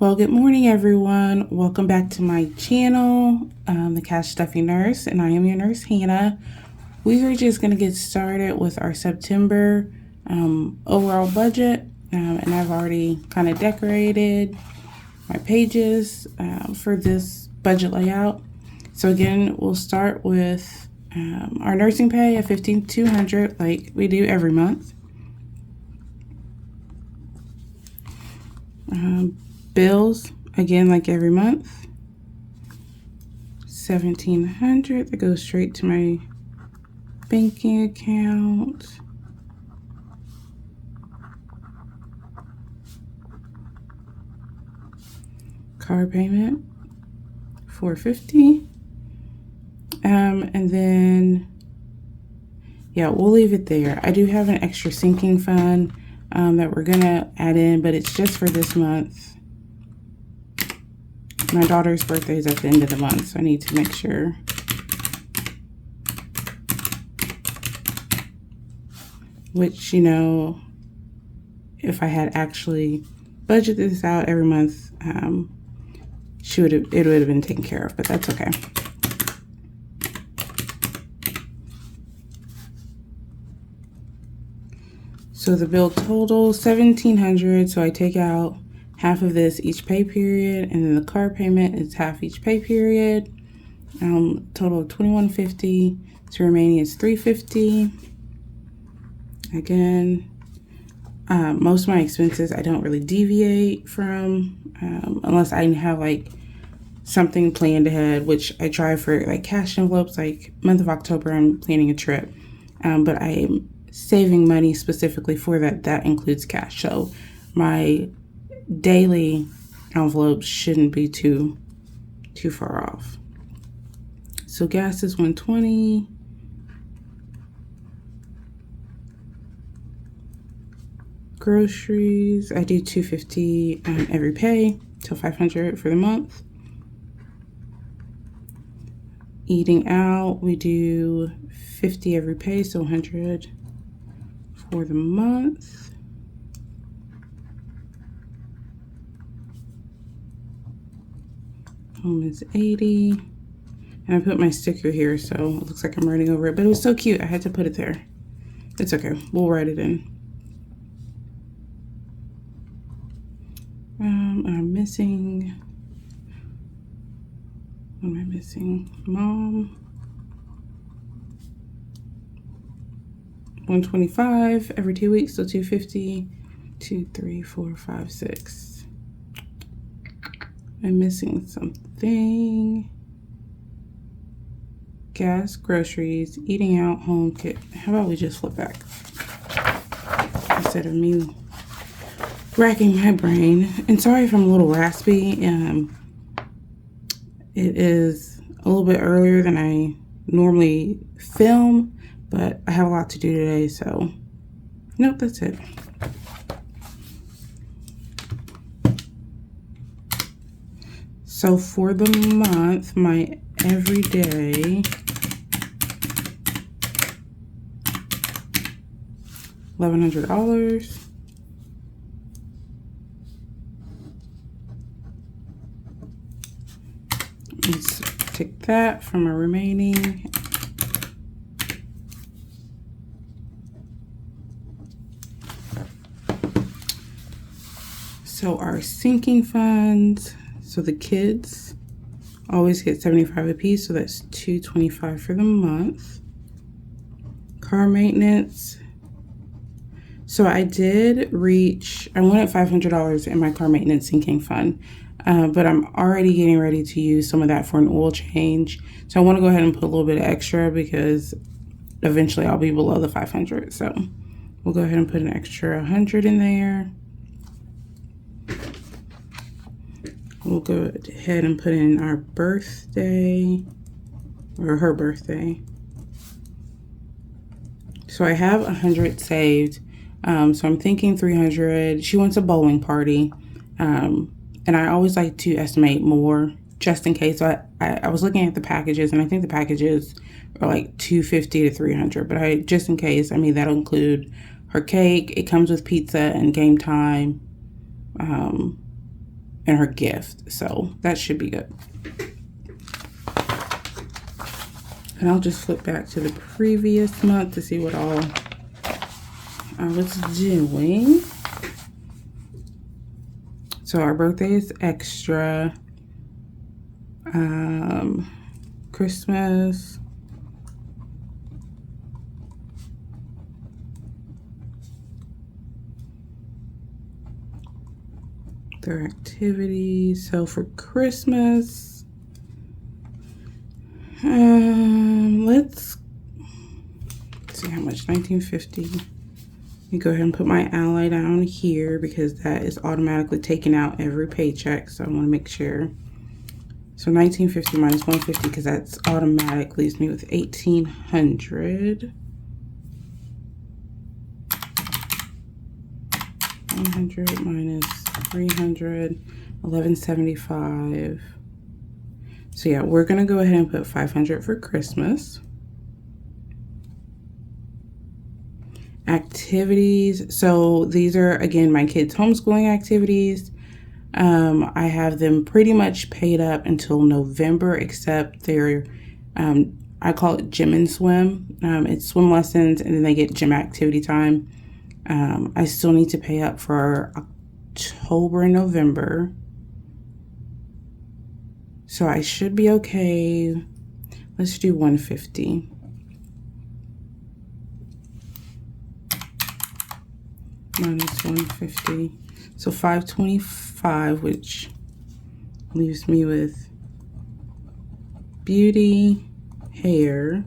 Well, good morning, everyone. Welcome back to my channel, The Cash Stuffy Nurse, and I am your nurse, Hannah. We are just going to get started with our September overall budget, and I've already kind of decorated my pages for this budget layout. So again, we'll start with our nursing pay at $15,200 like we do every month. Bills, again, like every month, $1,700 that goes straight to my banking account. Car payment, $450. And then, yeah, we'll leave it there. I do have an extra sinking fund that we're gonna add in, but it's just for this month. My daughter's birthday is at the end of the month, so I need to make sure. Which, you know, if I had actually budgeted this out every month, it would have been taken care of, but that's okay. So the bill total $1,700. So I take out half of this each pay period, and then the car payment is half each pay period. Total of $2,150. So remaining is $350. Again, most of my expenses I don't really deviate from unless I have like something planned ahead, which I try for like cash envelopes. Like month of October, I'm planning a trip, but I am saving money specifically for that. That includes cash. So my daily envelopes shouldn't be too far off. So gas is $120. Groceries, I do $250 every pay, so $500 for the month. Eating out, we do $50 every pay, so $100 for the month. Home is $80. And I put my sticker here, so it looks like I'm writing over it, but it was so cute, I had to put it there. It's okay, we'll write it in. I'm missing, what am I missing? Mom, $125 every 2 weeks, so $250, 2, 3, 4, 5, 6. I'm missing something. Gas, groceries, eating out, home kit. How about we just flip back instead of me racking my brain. And sorry if I'm a little raspy. It is a little bit earlier than I normally film, but I have a lot to do today, so nope, that's it. So for the month, my everyday $1,100. Let's take that from our remaining. So our sinking funds, so the kids always get $75 a piece, so that's $225 for the month. Car maintenance. So I did reach, I wanted $500 in my car maintenance sinking fund. But I'm already getting ready to use some of that for an oil change. So I want to go ahead and put a little bit of extra because eventually I'll be below the 500. So we'll go ahead and put an extra 100 in there. We'll go ahead and put in our birthday, or her birthday. So I have 100 saved. So I'm thinking 300. She wants a bowling party. And I always like to estimate more just in case. So I was looking at the packages, and I think the packages are like $250 to $300. But just in case, I mean, that'll include her cake. It comes with pizza and game time. and her gift. So that should be good. And I'll just flip back to the previous month to see what all I was doing. So our birthday is extra. Christmas. Their activities. So for Christmas, let's see how much. $19.50. You go ahead and put my ally down here because that is automatically taken out every paycheck. So I want to make sure. So $19.50 minus $150 because that's automatic leaves me with $1,800. 100 minus 300, $1,175. So yeah, we're gonna go ahead and put $500 for Christmas. Activities. So these are again my kids' homeschooling activities. I have them pretty much paid up until November, except their I call it gym and swim. It's swim lessons, and then they get gym activity time. I still need to pay up for October and November. So I should be okay. Let's do $150. Minus $150. So $525, which leaves me with beauty, hair,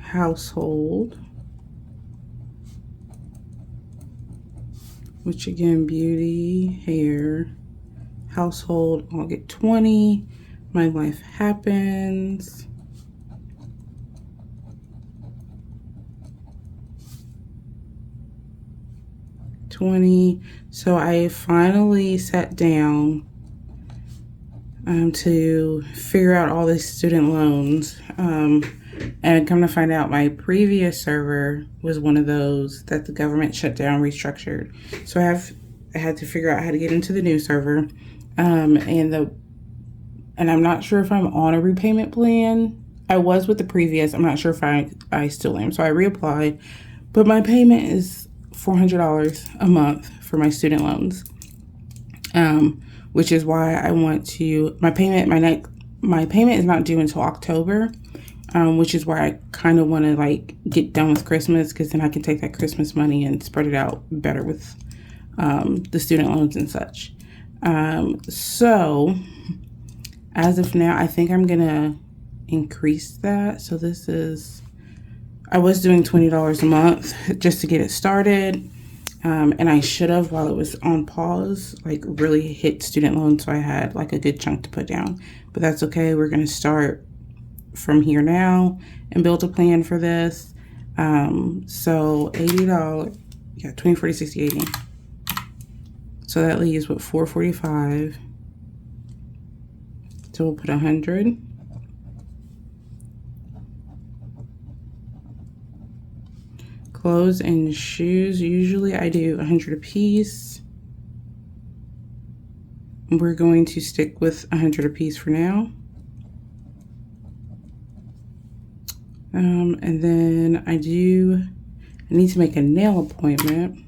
household, which again, beauty, hair, household, I'll get 20. My life happens. $20. So I finally sat down to figure out all these student loans. And come to find out, my previous server was one of those that the government shut down, restructured. So I had to figure out how to get into the new server. And I'm not sure if I'm on a repayment plan. I was with the previous. I'm not sure if I still am. So I reapplied, but my payment is $400 a month for my student loans. Which is why I want to, my payment is not due until October. Which is why I kind of want to like get done with Christmas, because then I can take that Christmas money and spread it out better with the student loans and such. So as of now, I think I'm gonna increase that. So this is, I was doing $20 a month just to get it started. And I should have, while it was on pause, like really hit student loans, so I had like a good chunk to put down. But that's okay. We're gonna start from here now and build a plan for this. So $80, yeah, 20, 40, 60, 80. So that leaves with $445. So we'll put 100. Clothes and shoes, usually I do 100 a piece. We're going to stick with 100 a piece for now. And then I need to make a nail appointment.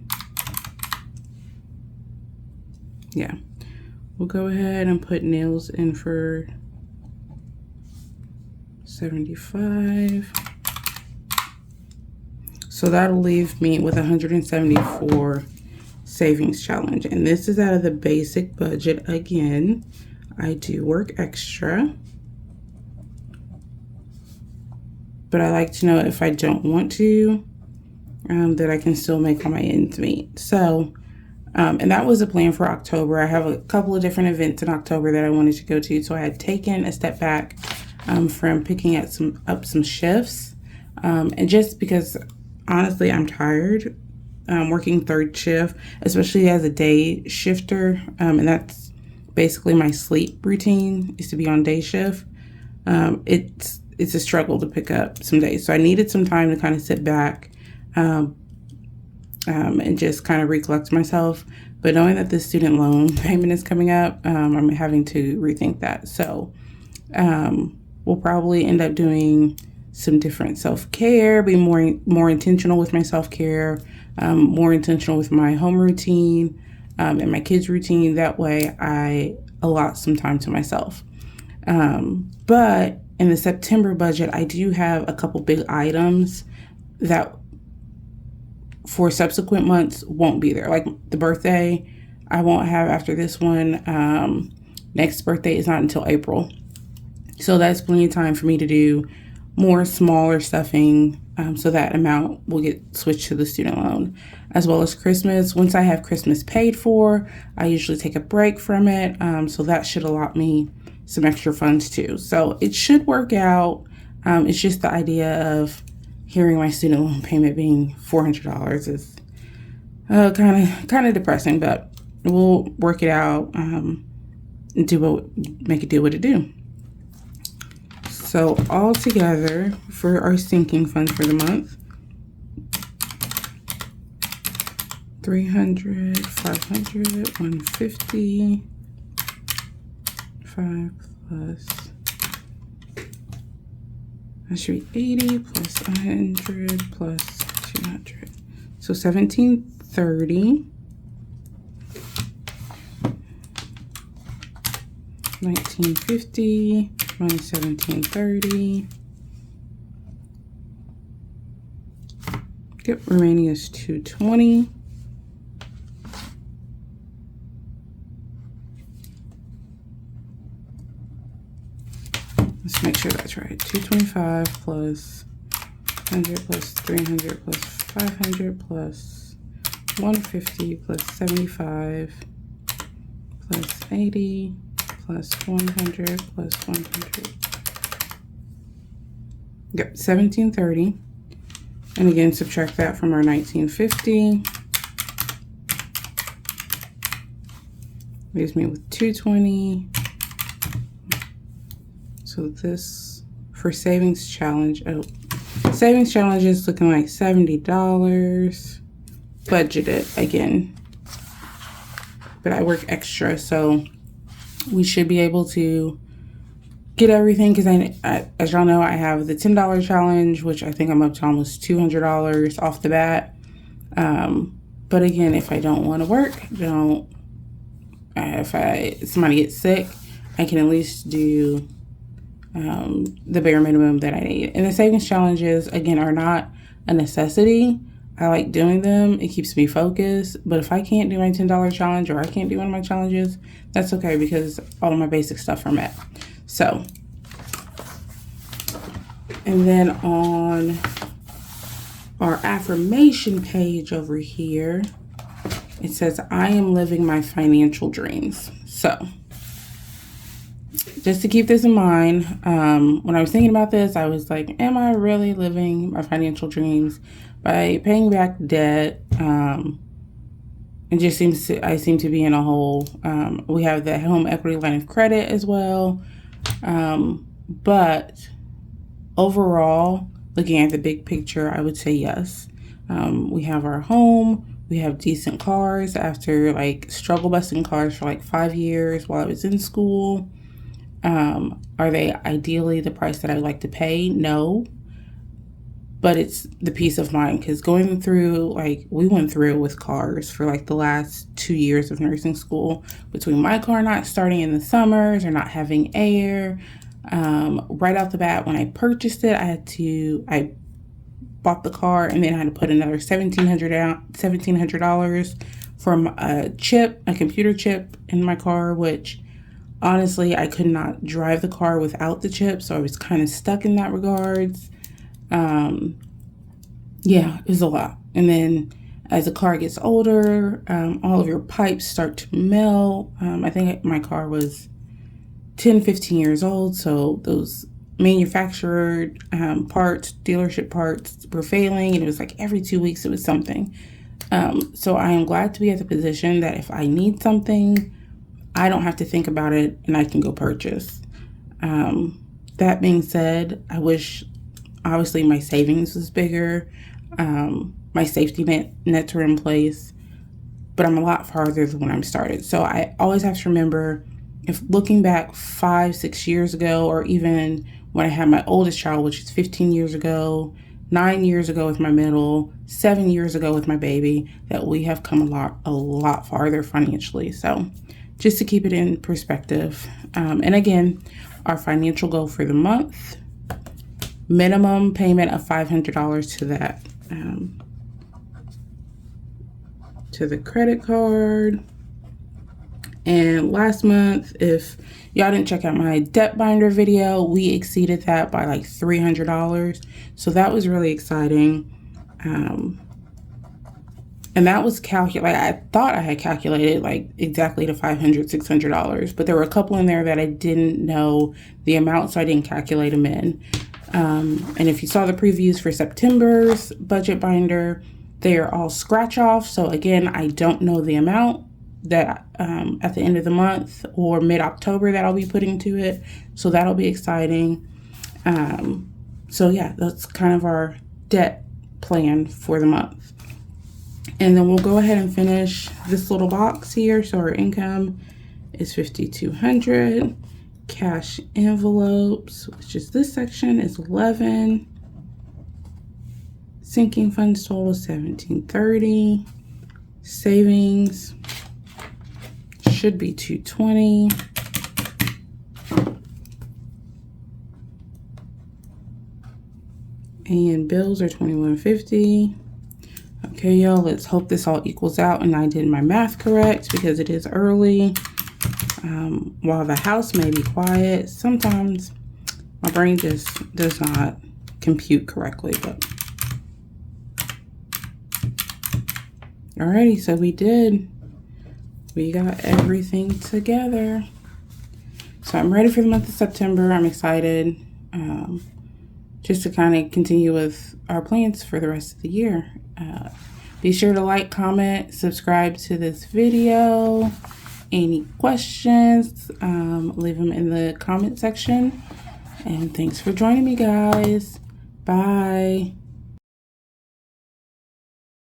Yeah, we'll go ahead and put nails in for $75. So that'll leave me with $174 savings challenge. And this is out of the basic budget. Again, I do work extra, but I like to know if I don't want to, that I can still make all my ends meet. So, and that was a plan for October. I have a couple of different events in October that I wanted to go to. So I had taken a step back from picking up some shifts. And just because, honestly, I'm tired working third shift, especially as a day shifter. And that's basically my sleep routine, is to be on day shift. It's a struggle to pick up some days. So I needed some time to kind of sit back and just kind of recollect myself. But knowing that the student loan payment is coming up, I'm having to rethink that. So we'll probably end up doing some different self-care, be more intentional with my self-care, more intentional with my home routine and my kids' routine. That way I allot some time to myself. But in the September budget, I do have a couple big items that for subsequent months won't be there. Like the birthday, I won't have after this one. Next birthday is not until April. So that's plenty of time for me to do more smaller stuffing, so that amount will get switched to the student loan. As well as Christmas. Once I have Christmas paid for, I usually take a break from it. So that should allot me some extra funds too. So it should work out. It's just the idea of hearing my student loan payment being $400 is kind of depressing, but we'll work it out and make it do what it do. So all together for our sinking funds for the month, 300, 500, 150, 5 plus, that should be 80 plus 100 plus 200. So 1730, 1950, minus 1730. Yep, remaining is 220. Let's make sure that's right. 225 plus 100 plus 300 plus 500 plus 150 plus 75 plus 80 plus 100 plus 100. Yep, 1730. And again, subtract that from our 1950. Leaves me with 220. So this for savings challenge. Oh, savings challenge is looking like $70. Budgeted again. But I work extra, so we should be able to get everything because I as y'all know, I have the $10 challenge, which I think I'm up to almost $200 off the bat. But again, if I don't want to work, if somebody gets sick, I can at least do the bare minimum that I need. And the savings challenges, again, are not a necessity. I like doing them. It keeps me focused. But if I can't do my $10 challenge or I can't do one of my challenges, that's okay because all of my basic stuff are met. So, and then on our affirmation page over here, it says, I am living my financial dreams. So, just to keep this in mind, when I was thinking about this, I was like, am I really living my financial dreams? By paying back debt, it just seems I seem to be in a hole. We have the home equity line of credit as well. But overall, looking at the big picture, I would say yes. We have our home. We have decent cars after like struggle busting cars for like 5 years while I was in school. Are they ideally the price that I'd like to pay? No. But it's the peace of mind because going through, like we went through with cars for like the last 2 years of nursing school, between my car not starting in the summers or not having air. Right off the bat, when I purchased it, I bought the car and then I had to put another $1,700 from a computer chip in my car, which honestly, I could not drive the car without the chip. So I was kind of stuck in that regards. Yeah, it was a lot. And then as the car gets older, all of your pipes start to melt. I think my car was 10, 15 years old. So those manufactured parts, dealership parts were failing. And it was like every 2 weeks it was something. So I am glad to be at the position that if I need something, I don't have to think about it and I can go purchase. That being said, I wish obviously my savings was bigger. My safety nets are in place. but I'm a lot farther than when I started. So I always have to remember, if looking back 5-6 years ago, or even when I had my oldest child, which is 15 years ago, 9 years ago with my middle, 7 years ago with my baby, that we have come a lot farther financially. So just to keep it in perspective. And again, our financial goal for the month, minimum payment of $500 to that, to the credit card. And last month, if y'all didn't check out my debt binder video, we exceeded that by like $300. So that was really exciting. And that was calculated. I thought I had calculated like exactly to $500, $600, but there were a couple in there that I didn't know the amount, so I didn't calculate them in. And if you saw the previews for September's budget binder, they are all scratch off. So again, I don't know the amount that at the end of the month or mid-October that I'll be putting to it. So that'll be exciting. So yeah, that's kind of our debt plan for the month. And then we'll go ahead and finish this little box here. So our income is $5,200. Cash envelopes, which is this section, is 11. Sinking funds total is $1,730. Savings should be $220. And bills are $21.50. Okay, y'all, let's hope this all equals out and I did my math correct, because it is early. While the house may be quiet, sometimes my brain just does not compute correctly. But alrighty, so we got everything together. So I'm ready for the month of September. I'm excited just to kind of continue with our plans for the rest of the year. Be sure to like, comment, subscribe to this video. Any questions, leave them in the comment section. And thanks for joining me, guys. Bye.